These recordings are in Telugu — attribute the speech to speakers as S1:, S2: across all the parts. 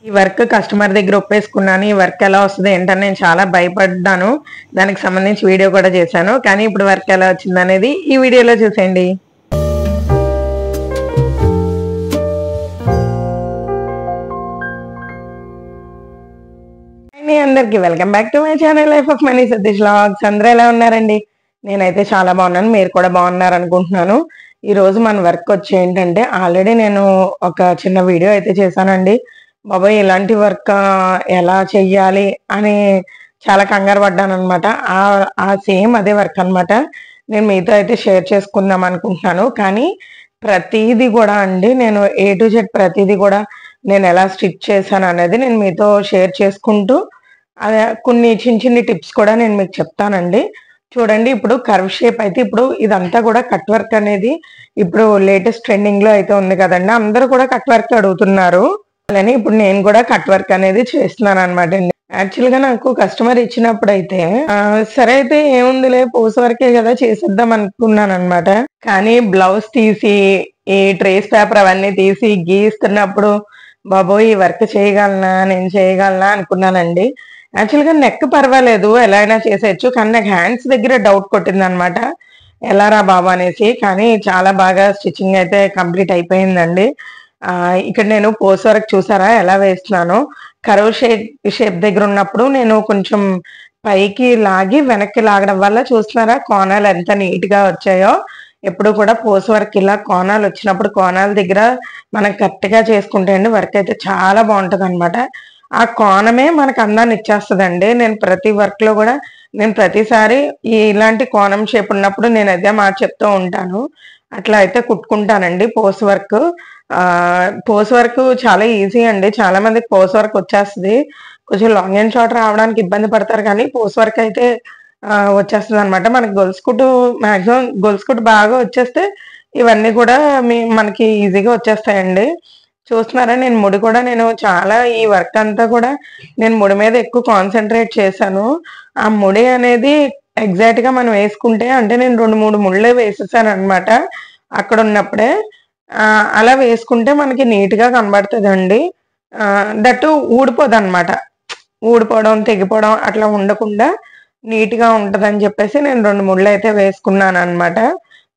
S1: ఈ వర్క్ కస్టమర్ దగ్గర ఒప్పేసుకున్నాను. ఈ వర్క్ ఎలా వస్తది ఏంటని నేను చాలా భయపడ్డాను. దానికి సంబంధించి వీడియో కూడా చేశాను. కానీ ఇప్పుడు వర్క్ ఎలా వచ్చిందనేది ఈ వీడియోలో చూసేయండి. అందరికి welcome back to my channel life of money Satish vlogs. అందరూ ఎలా ఉన్నారండి? నేనైతే చాలా బాగున్నాను. మీరు కూడా బాగున్నారు అనుకుంటున్నాను. ఈ రోజు మన వర్క్ వచ్చి ఏంటంటే, ఆల్రెడీ నేను ఒక చిన్న వీడియో అయితే చేశానండి. బాబాయ్ ఇలాంటి వర్క్ ఎలా చెయ్యాలి అని చాలా కంగారు పడ్డాను అనమాట. ఆ సేమ్ అదే వర్క్ అనమాట నేను మీతో అయితే షేర్ చేసుకుందాం అనుకుంటున్నాను. కానీ ప్రతిదీ కూడా అండి, నేను A to Z ప్రతిదీ కూడా నేను ఎలా స్టిచ్ చేశాను అనేది నేను మీతో షేర్ చేసుకుంటూ అదే కొన్ని చిన్ని టిప్స్ కూడా నేను మీకు చెప్తానండి. చూడండి, ఇప్పుడు కర్వ్ షేప్ అయితే ఇప్పుడు ఇదంతా కూడా కట్ వర్క్ అనేది ఇప్పుడు లేటెస్ట్ ట్రెండింగ్ లో అయితే ఉంది కదండి. అందరూ కూడా కట్ వర్క్ అడుగుతున్నారు. అలానే ఇప్పుడు నేను కూడా కట్ వర్క్ అనేది చేస్తున్నాను అనమాట అండి. యాక్చువల్ గా నాకు కస్టమర్ ఇచ్చినప్పుడు అయితే సరే అయితే ఏముందిలే పూస వర్కే కదా చేసేద్దాం అనుకున్నాను అనమాట. కానీ బ్లౌజ్ తీసి ఈ ట్రేస్ పేపర్ అవన్నీ తీసి గీస్తున్నప్పుడు బాబోయ్ ఈ వర్క్ చేయగలనా నేను చేయగలనా అనుకున్నానండి. యాక్చువల్ గా నెక్ పర్వాలేదు, ఎలా అయినా చేసేయచ్చు. కానీ నాకు హ్యాండ్స్ దగ్గర డౌట్ కొట్టింది అనమాట, ఎలా రా బాబా అనేసి. కానీ చాలా బాగా స్టిచ్చింగ్ అయితే కంప్లీట్ అయిపోయిందండి. ఇక్కడ నేను పోస్ వర్క్ చూసారా ఎలా వేస్తున్నాను. కర్వ్ షేప్ దగ్గర ఉన్నప్పుడు నేను కొంచెం పైకి లాగి వెనక్కి లాగడం వల్ల చూస్తున్నారా కోణాలు ఎంత నీట్ గా వచ్చాయో. ఎప్పుడు కూడా పోస్ వర్క్ ఇలా కోణాలు వచ్చినప్పుడు కోణాల దగ్గర మనం కరెక్ట్ గా చేసుకుంటే అండి వర్క్ అయితే చాలా బాగుంటది అనమాట. ఆ కోణమే మనకు అందాన్ని ఇచ్చేస్తుందండి. నేను ప్రతి వర్క్ లో కూడా నేను ప్రతిసారి ఇలాంటి కోణం షేప్ ఉన్నప్పుడు నేను అదే మాట చెప్తూ ఉంటాను. అట్లా అయితే కుట్టుకుంటానండి పోస్ వర్క్. పోస్ వర్క్ చాలా ఈజీ అండి. చాలా మందికి పోస్ వర్క్ వచ్చేస్తుంది. కొంచెం లాంగ్ అండ్ షార్ట్ రావడానికి ఇబ్బంది పడతారు, కానీ పోస్ వర్క్ అయితే వచ్చేస్తుంది అనమాట. మనకి గొలుసుకుట్టు మాక్సిమం గొలుసుకుట్టు బాగా వచ్చేస్తే ఇవన్నీ కూడా మనకి ఈజీగా వచ్చేస్తాయండి. చూస్తున్నారా, నేను ముడి కూడా నేను చాలా ఈ వర్క్ అంతా కూడా నేను ముడి మీద ఎక్కువ కాన్సన్ట్రేట్ చేశాను. ఆ ముడి అనేది ఎగ్జాక్ట్ గా మనం వేసుకుంటే అంటే నేను 2-3 ముళ్ళే వేసేసాను అనమాట అక్కడ ఉన్నప్పుడే. అలా వేసుకుంటే మనకి నీట్ గా కనబడుతుందండి. దట్టు ఊడిపోదు అనమాట. ఊడిపోవడం తెగిపోవడం అట్లా ఉండకుండా నీట్ గా ఉంటదని చెప్పేసి నేను 2 ముళ్ళు అయితే వేసుకున్నాను అనమాట.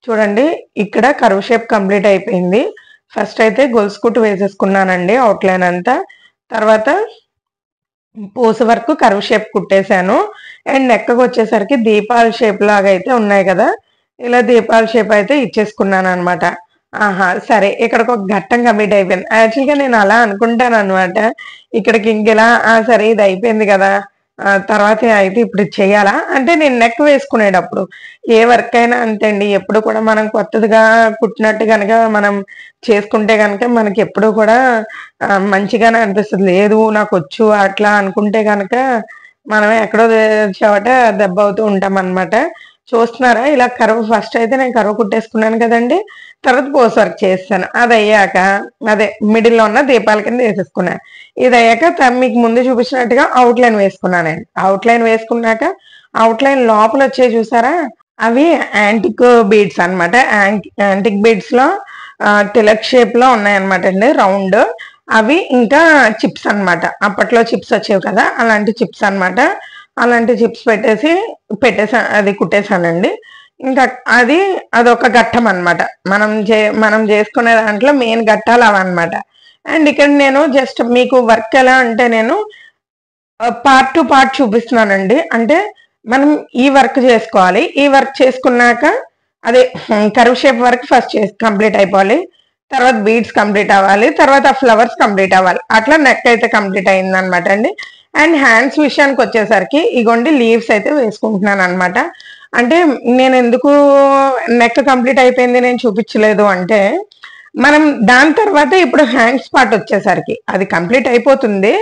S1: చూడండి, ఇక్కడ కర్వ్ షేప్ కంప్లీట్ అయిపోయింది. ఫస్ట్ అయితే గొలుసు కుట్టు వేసేసుకున్నానండి అవుట్లైన్ అంతా. తర్వాత పూస వరకు కర్వ్ షేప్ కుట్టేశాను. అండ్ నెక్కకు వచ్చేసరికి దీపాల షేప్ లాగా అయితే ఉన్నాయి కదా, ఇలా దీపాల షేప్ అయితే ఇచ్చేసుకున్నాను అనమాట. సరే, ఇక్కడికి ఒక ఘట్టం కంప్లీట్ అయిపోయింది. యాక్చువల్గా నేను అలా అనుకుంటాను అనమాట. ఇక్కడికి ఇంకెలా సరే ఇది అయిపోయింది కదా, తర్వాత అయితే ఇప్పుడు చెయ్యాలా అంటే నేను నెక్ వేసుకునేటప్పుడు ఏ వర్క్ అయినా అంతే అండి. ఎప్పుడు కూడా మనం కొత్తదిగా కుట్టినట్టు కనుక మనం చేసుకుంటే కనుక మనకి ఎప్పుడు కూడా మంచిగానే అనిపిస్తుంది. లేదు నాకు వచ్చు అట్లా అనుకుంటే కనుక మనమే ఎక్కడో చోట దెబ్బ అవుతూ ఉంటాం అనమాట. చూస్తున్నారా, ఇలా కరువు ఫస్ట్ అయితే నేను కరువు కుట్టేసుకున్నాను కదండి. తర్వాత పోస్ వర్క్ చేస్తాను. అది అయ్యాక అదే మిడిల్ లో ఉన్న దీపాల కింద వేసేసుకున్నాను. ఇది అయ్యాక మీకు ముందు చూపించినట్టుగా అవుట్ లైన్ వేసుకున్నానండి. అవుట్ లైన్ వేసుకున్నాక అవుట్ లైన్ లోపల వచ్చే చూసారా, అవి యాంటిక్ బీడ్స్ అనమాట. యాంటిక్ బీడ్స్ లో తిలక్ షేప్ లో ఉన్నాయన్నమాట అండి, రౌండ్. అవి ఇంకా చిప్స్ అనమాట. అప్పట్లో చిప్స్ వచ్చేవి కదా, అలాంటి చిప్స్ అనమాట. అలాంటి చిప్స్ అది కుట్టేశానండి. ఇంకా అదొక ఘట్టం అనమాట. మనం చేసుకునే దాంట్లో మెయిన్ ఘట్టాలు అవన్నమాట. అండ్ ఇక్కడ నేను జస్ట్ మీకు వర్క్ ఎలా అంటే నేను పార్ట్ టు పార్ట్ చూపిస్తున్నానండి. అంటే మనం ఈ వర్క్ చేసుకోవాలి. ఈ వర్క్ చేసుకున్నాక అదే curve shape work first complete అయిపోవాలి, తర్వాత బీడ్స్ కంప్లీట్ అవ్వాలి, తర్వాత ఫ్లవర్స్ కంప్లీట్ అవ్వాలి. అట్లా నెక్ అయితే కంప్లీట్ అయింది అనమాట అండి. అండ్ హ్యాండ్స్ విషయానికి వచ్చేసరికి ఇగోండి లీవ్స్ అయితే వేసుకుంటున్నాను అనమాట. అంటే నేను ఎందుకు నెక్ కంప్లీట్ అయిపోయింది నేను చూపించలేదు అంటే, మనం దాని తర్వాత ఇప్పుడు హ్యాండ్స్ పార్ట్ వచ్చేసరికి అది కంప్లీట్ అయిపోతుంది.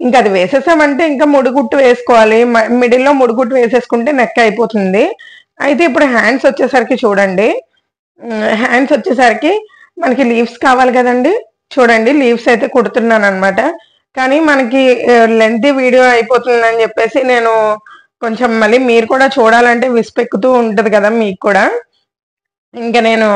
S1: ఇంకా అది వేసేసామంటే ఇంకా ముడిగుట్టు వేసుకోవాలి. మిడిల్లో ముడిగుట్టు వేసేసుకుంటే నెక్ అయిపోతుంది. అయితే ఇప్పుడు హ్యాండ్స్ వచ్చేసరికి చూడండి, హ్యాండ్స్ వచ్చేసరికి మనకి లీవ్స్ కావాలి కదండి. చూడండి, లీవ్స్ అయితే కుడుతున్నాను అనమాట. కానీ మనకి లెంత్ వీడియో అయిపోతుందని చెప్పేసి నేను కొంచెం మళ్ళీ మీరు కూడా చూడాలంటే విసుపెక్కుతూ ఉంటది కదా మీకు కూడా, ఇంకా నేను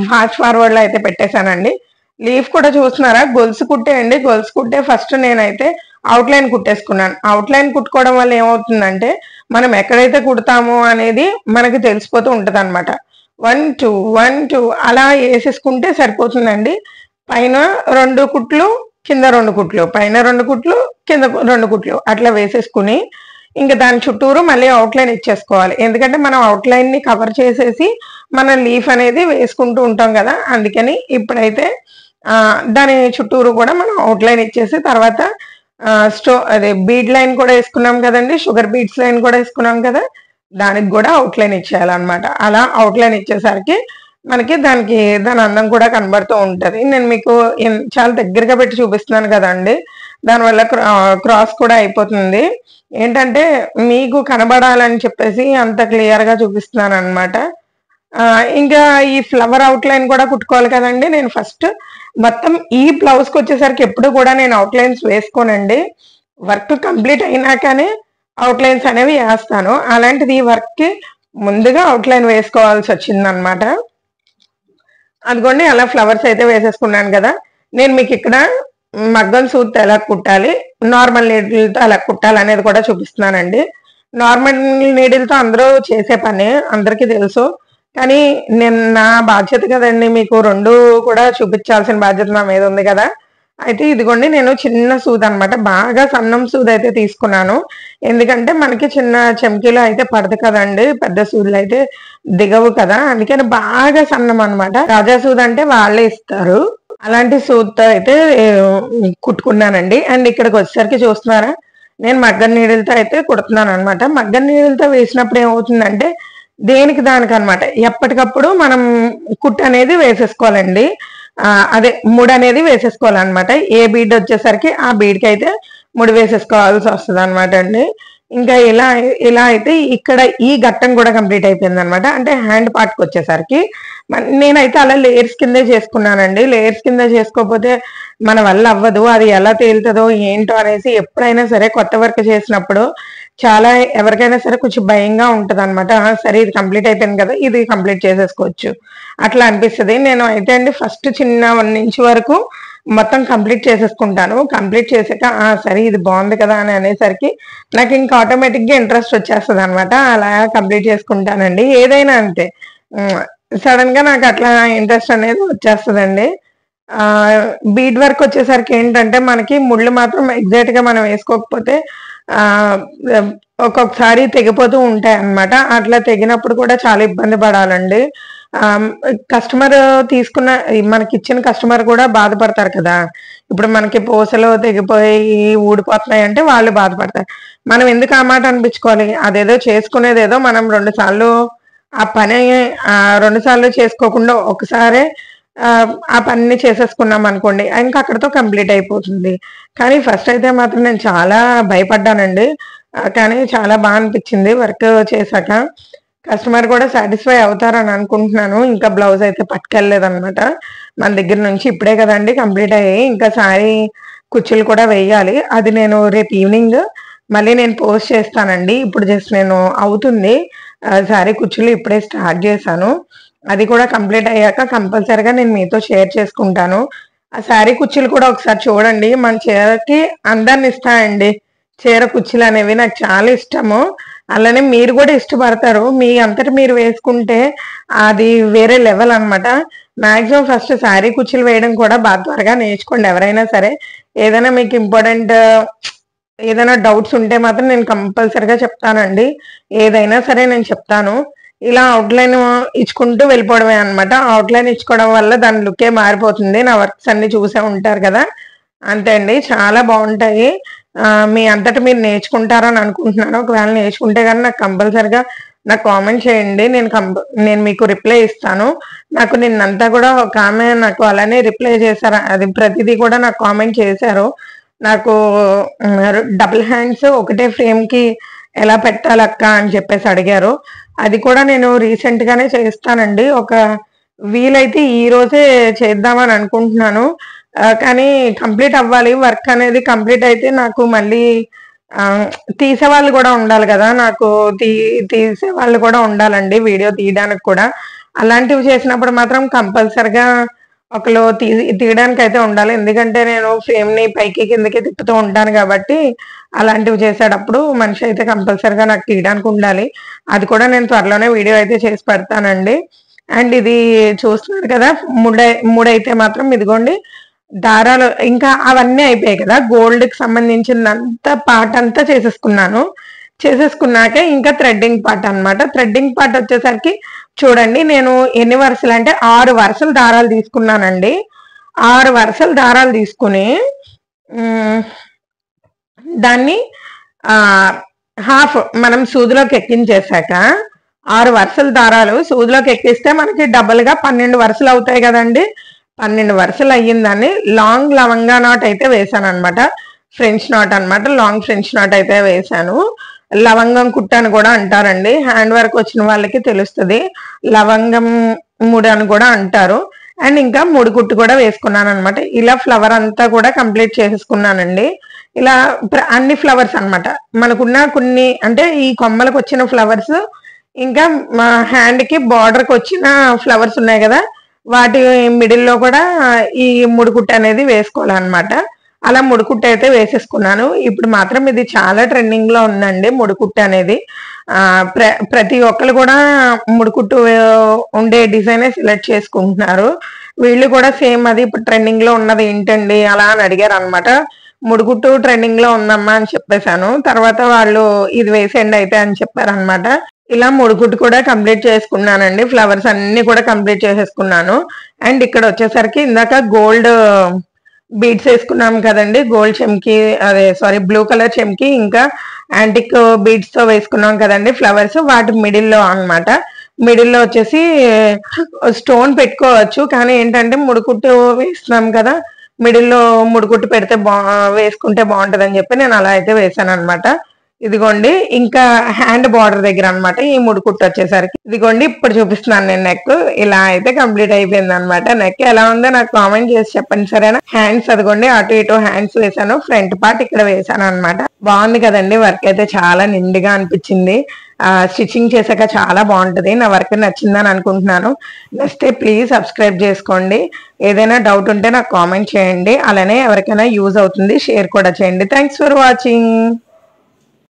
S1: ఫాస్ట్ ఫార్వర్డ్ లో అయితే పెట్టేశానండి. లీఫ్ కూడా చూస్తున్నారా, గొలుసు కుట్టే అండి. గొలుసు కుట్టే ఫస్ట్ నేనైతే అవుట్లైన్ కుట్టేసుకున్నాను. అవుట్లైన్ కుట్టుకోవడం వల్ల ఏమవుతుందంటే మనం ఎక్కడైతే కుడతామో అనేది మనకి తెలిసిపోతూ ఉంటది అనమాట. 1 2 1 2 అలా వేసేసుకుంటే సరిపోతుందండి. పైన 2 కుట్లు, కింద 2 కుట్లు, పైన 2 కుట్లు, కింద 2 కుట్లు అట్లా వేసేసుకుని ఇంకా దాని చుట్టూరు మళ్ళీ అవుట్లైన్ ఇచ్చేసుకోవాలి. ఎందుకంటే మనం అవుట్లైన్ ని కవర్ చేసేసి మన లీఫ్ అనేది వేసుకుంటూ ఉంటాం కదా, అందుకని ఇప్పుడైతే దాని చుట్టూరు కూడా మనం అవుట్లైన్ ఇచ్చేసి తర్వాత అదే బీడ్ లైన్ కూడా వేసుకున్నాం కదండి, షుగర్ బీడ్స్ లైన్ కూడా వేసుకున్నాం కదా, దానికి కూడా అవుట్లైన్ ఇచ్చేయాలన్నమాట. అలా అవుట్లైన్ ఇచ్చేసరికి మనకి దాని అందం కూడా కనబడుతూ ఉంటది. నేను మీకు చాలా దగ్గరగా పెట్టి చూపిస్తున్నాను కదండి, దానివల్ల క్రాస్ కూడా అయిపోతుంది. ఏంటంటే మీకు కనబడాలని చెప్పేసి అంత క్లియర్ గా చూపిస్తున్నాను అనమాట. ఇంకా ఈ ఫ్లవర్ అవుట్ లైన్ కూడా కుట్టుకోవాలి కదండి. నేను ఫస్ట్ మొత్తం ఈ బ్లౌజ్ కి వచ్చేసరికి ఎప్పుడు కూడా నేను అవుట్ లైన్స్ వేసుకోనండి. వర్క్ కంప్లీట్ అయినాకనే అవుట్ లైన్స్ అనేవి వేస్తాను. అలాంటిది ఈ వర్క్ కి ముందుగా అవుట్ లైన్ వేసుకోవాల్సి వచ్చింది అనమాట. అదిగోండి అలా ఫ్లవర్స్ అయితే వేసేసుకున్నాను కదా. నేను మీకు ఇక్కడ మగ్గం సూత్తో ఎలా కుట్టాలి, నార్మల్ నీడిల్తో ఎలా కుట్టాలి అనేది కూడా చూపిస్తున్నానండి. నార్మల్ నీడిల్తో అందరూ చేసే పని అందరికీ తెలుసు, కానీ నేను నా బాధ్యత కదండి, మీకు రెండు కూడా చూపించాల్సిన బాధ్యత నా మీద ఉంది కదా. అయితే ఇదిగోండి నేను చిన్న సూది అనమాట, బాగా సన్నం సూది అయితే తీసుకున్నాను. ఎందుకంటే మనకి చిన్న చెంకీలో అయితే పడదు కదండి, పెద్ద సూదులు అయితే దిగవు కదా, అందుకని బాగా సన్నం అనమాట. రాజా సూది అంటే వాళ్ళే ఇస్తారు, అలాంటి సూదితో అయితే కుట్టుకున్నానండి. అండ్ ఇక్కడికి వచ్చేసరికి చూస్తున్నారా, నేను మగ్గం నీడిల్తో అయితే కుడుతున్నాను అనమాట. మగ్గం నీడిల్తో వేసినప్పుడు ఏమవుతుందంటే దేనికి దానికి అనమాట, ఎప్పటికప్పుడు మనం కుట్టు అనేది వేసేసుకోవాలండి. అదే ముడి అనేది వేసేసుకోవాలన్నమాట. ఏ బీడ్ వచ్చేసరికి ఆ బీడ్కి అయితే ముడి వేసేసుకోవాల్సి వస్తుంది అనమాట అండి. ఇంకా ఇలా అయితే ఇక్కడ ఈ ఘట్టం కూడా కంప్లీట్ అయిపోయింది అనమాట. అంటే హ్యాండ్ పార్ట్కి వచ్చేసరికి నేనైతే అలా లేయర్స్ కిందే చేసుకున్నానండి. లేయర్స్ కింద చేసుకోకపోతే మన వల్ల అవ్వదు, అది ఎలా తేలుతుందో ఏంటో అనేసి ఎప్పుడైనా సరే కొత్త వర్క్ చేసినప్పుడు చాలా ఎవరికైనా సరే కొంచెం భయంగా ఉంటది అనమాట. సరే ఇది కంప్లీట్ అయిపోయింది కదా, ఇది కంప్లీట్ చేసేసుకోవచ్చు అట్లా అనిపిస్తుంది. నేను అయితే అండి ఫస్ట్ చిన్న 1 ఇంచ్ వరకు మొత్తం కంప్లీట్ చేసేసుకుంటాను. కంప్లీట్ చేసాక సరే ఇది బాగుంది కదా అని అనేసరికి నాకు ఇంకా ఆటోమేటిక్ గా ఇంట్రెస్ట్ వచ్చేస్తుంది అనమాట. అలా కంప్లీట్ చేసుకుంటానండి. ఏదైనా అంతే, సడన్ గా నాకు అట్లా ఇంట్రెస్ట్ అనేది వచ్చేస్తుందండి. బీడ్ వర్క్ వచ్చేసరికి ఏంటంటే మనకి ముళ్ళు మాత్రం ఎగ్జాక్ట్ గా మనం వేసుకోకపోతే ఒక్కొక్కసారి తెగిపోతూ ఉంటాయి అన్నమాట. అట్లా తెగినప్పుడు కూడా చాలా ఇబ్బంది పడాలండి. కస్టమర్ తీసుకున్న మనకి ఇచ్చిన కస్టమర్ కూడా బాధపడతారు కదా. ఇప్పుడు మనకి పూసలు తెగిపోయి ఊడిపోతున్నాయి అంటే వాళ్ళు బాధపడతారు. మనం ఎందుకు ఆ మాట అనిపించుకోవాలి, అదేదో చేసుకునేదేదో మనం 2 సార్లు ఆ పని 2 సార్లు చేసుకోకుండా ఒకసారే ఆ పనిని చేసేసుకున్నాం అనుకోండి, ఇంకా అక్కడితో కంప్లీట్ అయిపోతుంది. కానీ ఫస్ట్ అయితే మాత్రం నేను చాలా భయపడ్డానండి, కానీ చాలా బాగా అనిపించింది వర్క్ చేశాక. కస్టమర్ కూడా సాటిస్ఫై అవుతారని అనుకుంటున్నాను. ఇంకా బ్లౌజ్ అయితే పట్టుకెళ్ళలేదన్నమాట మన దగ్గర నుంచి, ఇప్పుడే కదండి కంప్లీట్ అయ్యాయి. ఇంకా సారీ కుచ్చులు కూడా వేయాలి, అది నేను రేపు ఈవినింగ్ మళ్ళీ నేను పోస్ట్ చేస్తానండి. ఇప్పుడు జస్ట్ నేను అవుతుంది సారీ కుచ్చులు ఇప్పుడే స్టార్ట్ చేశాను, అది కూడా కంప్లీట్ అయ్యాక కంపల్సరిగా నేను మీతో షేర్ చేసుకుంటాను. ఆ శారీ కుచ్చులు కూడా ఒకసారి చూడండి, మన చీరకి అందాన్ని ఇస్తాయండి చీర కుచ్చులు అనేవి, నాకు చాలా ఇష్టము. అలానే మీరు కూడా ఇష్టపడతారు, మీ అంతటి మీరు వేసుకుంటే అది వేరే లెవెల్ అనమాట. మాక్సిమం ఫస్ట్ శారీ కుచ్చులు వేయడం కూడా బాగా త్వరగా నేర్చుకోండి ఎవరైనా సరే. ఏదైనా మీకు ఇంపార్టెంట్ ఏదైనా డౌట్స్ ఉంటే మాత్రం నేను కంపల్సరిగా చెప్తానండి, ఏదైనా సరే నేను చెప్తాను. ఇలా అవుట్లైన్ ఇచ్చుకుంటూ వెళ్ళిపోవడమే అనమాట. అవుట్లైన్ ఇచ్చుకోవడం వల్ల దాని లుక్కే మారిపోతుంది. నా వర్క్స్ అన్ని చూసే ఉంటారు కదా, అంతే అండి, చాలా బాగుంటాయి. మీ అంతటా మీరు నేర్చుకుంటారని అనుకుంటున్నాను. ఒకవేళ నేర్చుకుంటే కానీ నాకు కంపల్సరిగా నాకు కామెంట్ చేయండి, నేను మీకు రిప్లై ఇస్తాను. నాకు నిన్నంతా కూడా ఒక ఆమె నాకు అలానే రిప్లై చేశారు, అది ప్రతిదీ కూడా నాకు కామెంట్ చేశారు. నాకు డబుల్ హ్యాండ్స్ ఒకటే ఫ్రేమ్ కి ఎలా పెట్టాలక్క అని చెప్పేసి అడిగారు. అది కూడా నేను రీసెంట్ గానే చేస్తానండి. ఒక వీలైతే ఈ రోజే చేద్దామని అనుకుంటున్నాను, కానీ కంప్లీట్ అవ్వాలి వర్క్ అనేది. కంప్లీట్ అయితే నాకు మళ్ళీ తీసే వాళ్ళు కూడా ఉండాలి కదా, నాకు తీసే వాళ్ళు కూడా ఉండాలండి వీడియో తీయడానికి కూడా. అలాంటివి చేసినప్పుడు మాత్రం కంపల్సరిగా ఒకళ్ళు తీయడానికి అయితే ఉండాలి. ఎందుకంటే నేను ఫ్రేమ్ ని పైకి కిందకి తిప్పుతూ ఉంటాను కాబట్టి అలాంటివి చేసేటప్పుడు మనిషి అయితే కంపల్సరిగా నాకు తీయడానికి ఉండాలి. అది కూడా నేను త్వరలోనే వీడియో అయితే చేసి పెడతానండి. అండ్ ఇది చూస్తున్నారు కదా, ముడైతే మాత్రం ఇదిగోండి దారాలు ఇంకా అవన్నీ అయిపోయాయి కదా, గోల్డ్ కి సంబంధించినంత పార్ట్ అంతా చేసేసుకున్నాక ఇంకా థ్రెడ్డింగ్ పార్ట్ అన్నమాట. థ్రెడ్డింగ్ పార్ట్ వచ్చేసరికి చూడండి, నేను ఎన్ని వరుసలు అంటే 6 వరుసలు దారాలు తీసుకున్నానండి. 6 వరుసలు దారాలు తీసుకుని దాన్ని హాఫ్ మనం సూదిలోకి ఎక్కించేసాక 6 వరుసల దారాలు సూదిలోకి ఎక్కిస్తే మనకి డబుల్ గా 12 వరుసలు అవుతాయి కదండి. 12 వరుసలు అయ్యిందని లాంగ్ లవంగా నాట్ అయితే వేసాను అనమాట. ఫ్రెంచ్ నాట్ అనమాట, లాంగ్ ఫ్రెంచ్ నాట్ అయితే వేసాను. లవంగం కుట్ట అని కూడా అంటారండి, హ్యాండ్ వర్క్ వచ్చిన వాళ్ళకి తెలుస్తుంది. లవంగం ముడి అని కూడా అంటారు. అండ్ ఇంకా ముడి కుట్టు కూడా వేసుకున్నాను అనమాట. ఇలా ఫ్లవర్ అంతా కూడా కంప్లీట్ చేసేసుకున్నానండి. ఇలా అన్ని ఫ్లవర్స్ అనమాట, మనకున్న కొన్ని అంటే ఈ కొమ్మలకు వచ్చిన ఫ్లవర్స్, ఇంకా మా హ్యాండ్ కి బార్డర్ కి వచ్చిన ఫ్లవర్స్ ఉన్నాయి కదా, వాటి మిడిల్ లో కూడా ఈ ముడికుట్టు అనేది వేసుకోవాలన్నమాట. అలా ముడికుట్టు అయితే వేసేసుకున్నాను. ఇప్పుడు మాత్రం ఇది చాలా ట్రెండింగ్ లో ఉందండి ముడికుట్టు అనేది. ప్రతి ఒక్కరు కూడా ముడికుట్టు ఉండే డిజైనే సెలెక్ట్ చేసుకుంటున్నారు. వీళ్ళు కూడా సేమ్ అది ఇప్పుడు ట్రెండింగ్ లో ఉన్నది ఏంటండి అలా అని అడిగారు అనమాట. ముడికుట్టు ట్రెండింగ్ లో ఉందమ్మా అని చెప్పేశాను. తర్వాత వాళ్ళు ఇది వేసేయండి అయితే అని చెప్పారు అనమాట. ఇలా ముడికుట్టు కూడా కంప్లీట్ చేసుకున్నానండి. ఫ్లవర్స్ అన్ని కూడా కంప్లీట్ చేసేసుకున్నాను. అండ్ ఇక్కడ వచ్చేసరికి ఇందాక గోల్డ్ బీడ్స్ వేసుకున్నాం కదండి, గోల్డ్ చెమ్కి, అదే సారీ బ్లూ కలర్ చెమ్కి, ఇంకా యాంటిక్ బీడ్స్ తో వేసుకున్నాం కదండి ఫ్లవర్స్, వాటి మిడిల్లో అన్నమాట. మిడిల్లో వచ్చేసి స్టోన్ పెట్టుకోవచ్చు, కానీ ఏంటంటే ముడికుట్టు వేస్తున్నాం కదా, మిడిల్లో ముడికుట్టు పెడితే వేసుకుంటే బాగుంటది అని చెప్పి నేను అలా అయితే వేసాను అనమాట. ఇదిగోండి ఇంకా హ్యాండ్ బార్డర్ దగ్గర అనమాట ఈ ముడికుట్టు వచ్చేసరికి. ఇదిగోండి ఇప్పుడు చూపిస్తున్నాను నేను నెక్. ఇలా అయితే కంప్లీట్ అయిపోయింది అనమాట. నెక్ ఎలా ఉందో నాకు కామెంట్ చేసి చెప్పండి సరేనా. హ్యాండ్స్ అదిగోండి అటు ఇటు హ్యాండ్స్ వేసాను, ఫ్రంట్ పార్ట్ ఇక్కడ వేసాను అనమాట. బాగుంది కదండి, వర్క్ అయితే చాలా నిండుగా అనిపించింది. స్టిచ్చింగ్ చేశాక చాలా బాగుంటది. నా వర్క్ నచ్చిందని అనుకుంటున్నాను. నచ్చితే ప్లీజ్ సబ్స్క్రైబ్ చేసుకోండి. ఏదైనా డౌట్ ఉంటే నాకు కామెంట్ చేయండి. అలానే ఎవరికైనా యూజ్ అవుతుంది షేర్ కూడా చేయండి. Thanks for watching.